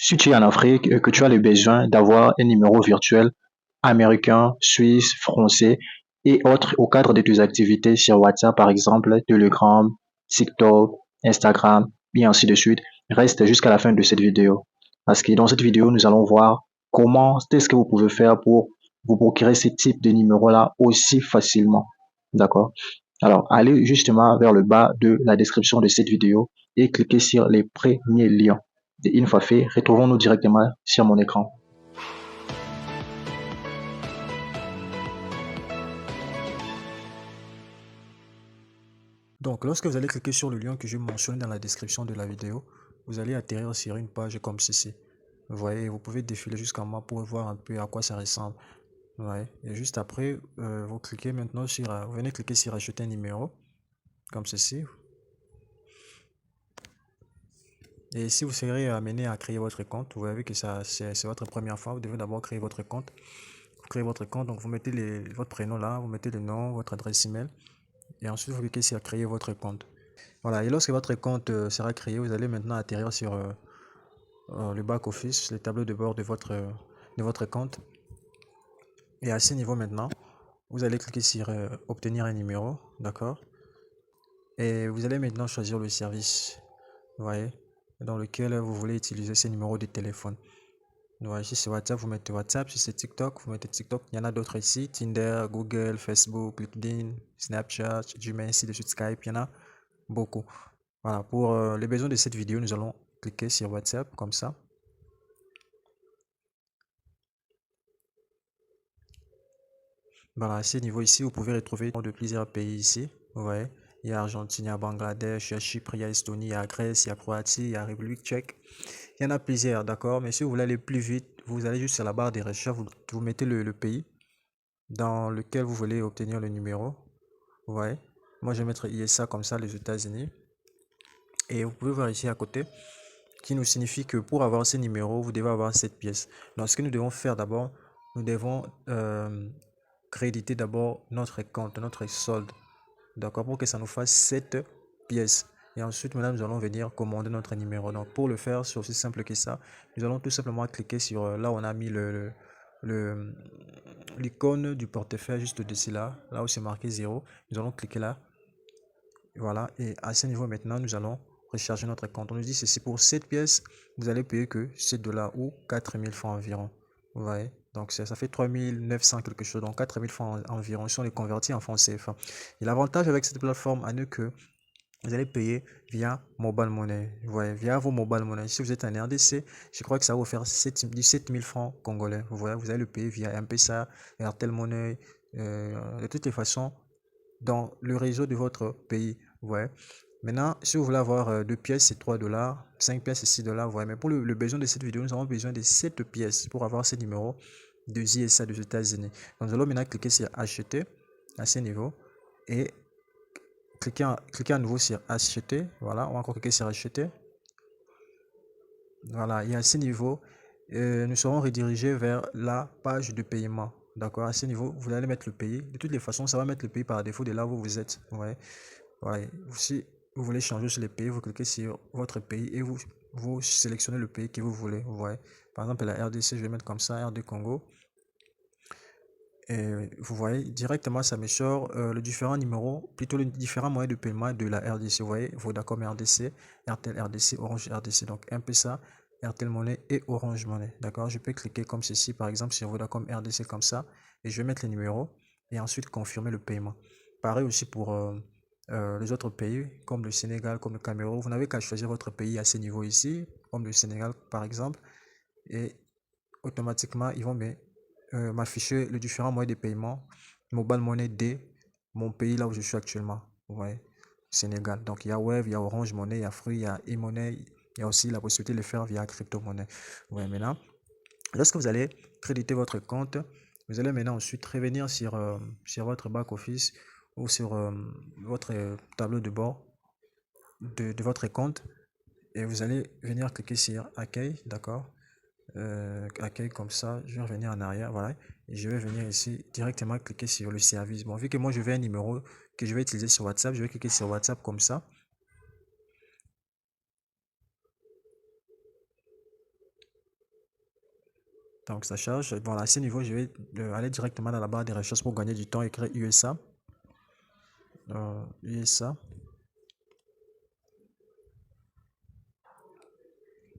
Si tu es en Afrique et que tu as le besoin d'avoir un numéro virtuel américain, suisse, français et autres au cadre de tes activités sur WhatsApp, par exemple, Telegram, TikTok, Instagram, et ainsi de suite, reste jusqu'à la fin de cette vidéo. Parce que dans cette vidéo, nous allons voir comment est-ce que vous pouvez faire pour vous procurer ce type de numéro-là aussi facilement. D'accord? Alors, allez justement vers le bas de la description de cette vidéo et cliquez sur les premiers liens. Et une fois fait, retrouvons-nous directement sur mon écran. Donc, lorsque vous allez cliquer sur le lien que je mentionne dans la description de la vidéo, vous allez atterrir sur une page comme ceci. Vous voyez, vous pouvez défiler jusqu'en bas pour voir un peu à quoi ça ressemble. Ouais. Et juste après, vous cliquez maintenant sur, vous venez cliquer sur acheter un numéro, comme ceci. Et si vous serez amené à créer votre compte, vous voyez que ça, c'est votre première fois, vous devez d'abord créer votre compte. Vous créez votre compte, donc vous mettez votre prénom là, vous mettez le nom, votre adresse email, et ensuite vous cliquez sur créer votre compte. Voilà, et lorsque votre compte sera créé, vous allez maintenant atterrir sur le back-office, le tableau de bord de votre compte. Et à ce niveau maintenant, vous allez cliquer sur obtenir un numéro, d'accord? Et vous allez maintenant choisir le service, vous voyez, dans lequel vous voulez utiliser ce numéro de téléphone. Ouais, si c'est WhatsApp, vous mettez WhatsApp. Si c'est TikTok, vous mettez TikTok. Il y en a d'autres ici. Tinder, Google, Facebook, LinkedIn, Snapchat, Gmail, ainsi de suite, Skype. Il y en a beaucoup. Voilà, pour les besoins de cette vidéo, nous allons cliquer sur WhatsApp, comme ça. Voilà, à ce niveau ici, vous pouvez retrouver de plusieurs pays ici. Vous voyez, il y a Argentine, il y a Bangladesh, il y a Chypre, il y a Estonie, il y a Grèce, il y a Croatie, il y a République tchèque. Il y en a plusieurs, d'accord? Mais si vous voulez aller plus vite, vous allez juste sur la barre des recherches, vous mettez le pays dans lequel vous voulez obtenir le numéro. Vous voyez, moi je vais mettre ISA comme ça, les États-Unis. Et vous pouvez voir ici à côté, qui nous signifie que pour avoir ce numéro, vous devez avoir cette pièce. Donc ce que nous devons faire d'abord, nous devons créditer d'abord notre compte, notre solde. D'accord, pour que ça nous fasse cette pièce. Et ensuite, maintenant, nous allons venir commander notre numéro. Donc, pour le faire, c'est aussi simple que ça. Nous allons tout simplement cliquer sur là où on a mis l'icône du portefeuille juste au-dessus là où c'est marqué 0. Nous allons cliquer là. Voilà. Et à ce niveau, maintenant, nous allons recharger notre compte. On nous dit ceci pour cette pièce, vous allez payer que 7 dollars ou 4000 francs environ. Vous voyez? Donc ça fait 3900 quelque chose, donc 4000 francs environ si on les convertit en francs CFA. Et l'avantage avec cette plateforme à nous que vous allez payer via mobile money. Vous voyez, via vos mobile money. Si vous êtes en RDC, je crois que ça va vous faire 17 000 francs congolais. Vous voyez, vous allez le payer via M-Pesa, Airtel Money, de toutes les façons, dans le réseau de votre pays. Vous voyez. Maintenant, si vous voulez avoir 2 pièces, c'est 3 dollars, 5 pièces, c'est 6 dollars. Vous voyez. Mais pour le besoin de cette vidéo, nous avons besoin de 7 pièces pour avoir ce numéro de ZSA des États-Unis. Donc, nous allons maintenant cliquer sur acheter à ce niveau et cliquez à nouveau sur acheter. Voilà, on va encore cliquer sur acheter. Voilà, et à ce niveau, nous serons redirigés vers la page de paiement. D'accord, à ce niveau, vous allez mettre le pays. De toutes les façons, ça va mettre le pays par défaut de là où vous êtes. Ouais. Ouais. Si vous voulez changer sur les pays, vous cliquez sur votre pays et vous sélectionnez le pays que vous voulez. Vous voyez. Par exemple, la RDC, je vais mettre comme ça, RD Congo. Et vous voyez, directement, ça me sort le différent numéro, plutôt les différents moyens de paiement de la RDC. Vous voyez, Vodacom RDC, Airtel RDC, Orange RDC. Donc, M-Pesa, Airtel Money et Orange Money. D'accord, je peux cliquer comme ceci, par exemple, sur Vodacom RDC comme ça. Et je vais mettre les numéros et ensuite confirmer le paiement. Pareil aussi pour les autres pays, comme le Sénégal, comme le Cameroun. Vous n'avez qu'à choisir votre pays à ce niveau ici, comme le Sénégal, par exemple. Et automatiquement, ils vont m'afficher les différents moyens de paiement. Mobile Money D, mon pays là où je suis actuellement. Ouais, Sénégal. Donc il y a Wave, il y a Orange Money, il y a Free, il y a e-money, il y a aussi la possibilité de le faire via crypto-monnaie. Ouais, maintenant, lorsque vous allez créditer votre compte, vous allez maintenant ensuite revenir sur votre back-office ou sur votre tableau de bord de votre compte et vous allez venir cliquer sur accueil, d'accord? Accueil comme ça, je vais revenir en arrière, voilà, et je vais venir ici directement cliquer sur le service. Bon, vu que moi je veux un numéro que je vais utiliser sur WhatsApp, je vais cliquer sur WhatsApp comme ça. Donc ça charge. Voilà, à ce niveau, je vais aller directement dans la barre des recherches pour gagner du temps, écrire USA. USA.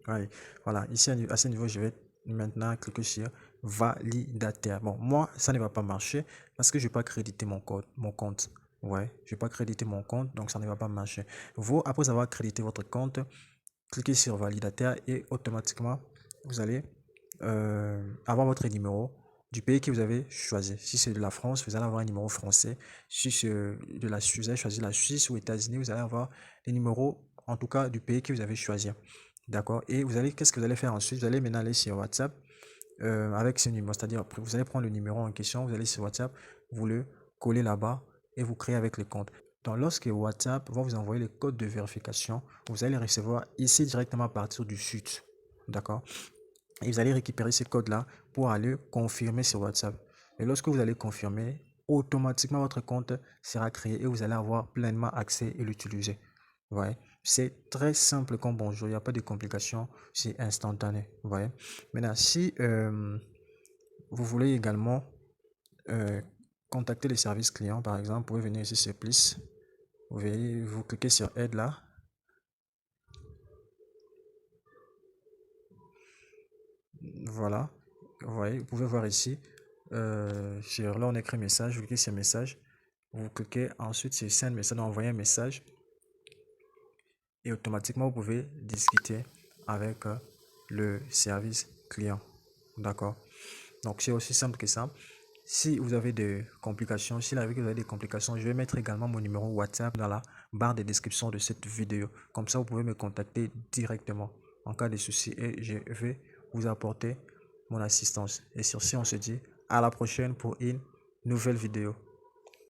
Ouais, voilà, ici à ce niveau, je vais maintenant cliquer sur validateur. Bon, moi, ça ne va pas marcher parce que je ne vais pas créditer mon compte. Ouais, je ne vais pas créditer mon compte, donc ça ne va pas marcher. Vous, après avoir crédité votre compte, cliquez sur validateur et automatiquement, vous allez avoir votre numéro du pays que vous avez choisi. Si c'est de la France, vous allez avoir un numéro français. Si c'est de la Suisse, vous avez choisi la Suisse ou États-Unis, vous allez avoir les numéros, en tout cas, du pays que vous avez choisi. D'accord? Et vous allez, qu'est-ce que vous allez faire ensuite? Vous allez maintenant aller sur WhatsApp avec ce numéro. C'est-à-dire, vous allez prendre le numéro en question, vous allez sur WhatsApp, vous le collez là-bas et vous créez avec le compte. Donc, lorsque WhatsApp va vous envoyer le code de vérification, vous allez recevoir ici directement à partir du site. D'accord? Et vous allez récupérer ce code-là pour aller confirmer sur WhatsApp. Et lorsque vous allez confirmer, automatiquement votre compte sera créé et vous allez avoir pleinement accès et l'utiliser. Ouais. C'est très simple comme bonjour, il n'y a pas de complications, c'est instantané. Ouais. Maintenant, si vous voulez également contacter les services clients, par exemple, vous pouvez venir ici sur Plus. Vous cliquez sur Aide là. Voilà. Vous voyez, vous pouvez voir ici. Là, on écrit message. Vous cliquez sur message. Vous cliquez ensuite sur Send message, envoyer un message. Et automatiquement, vous pouvez discuter avec le service client. D'accord? Donc, c'est aussi simple que ça. Si vous avez des complications, si vous avez des complications, je vais mettre également mon numéro WhatsApp dans la barre de description de cette vidéo. Comme ça, vous pouvez me contacter directement en cas de souci et je vais vous apporter mon assistance. Et sur ce, on se dit à la prochaine pour une nouvelle vidéo.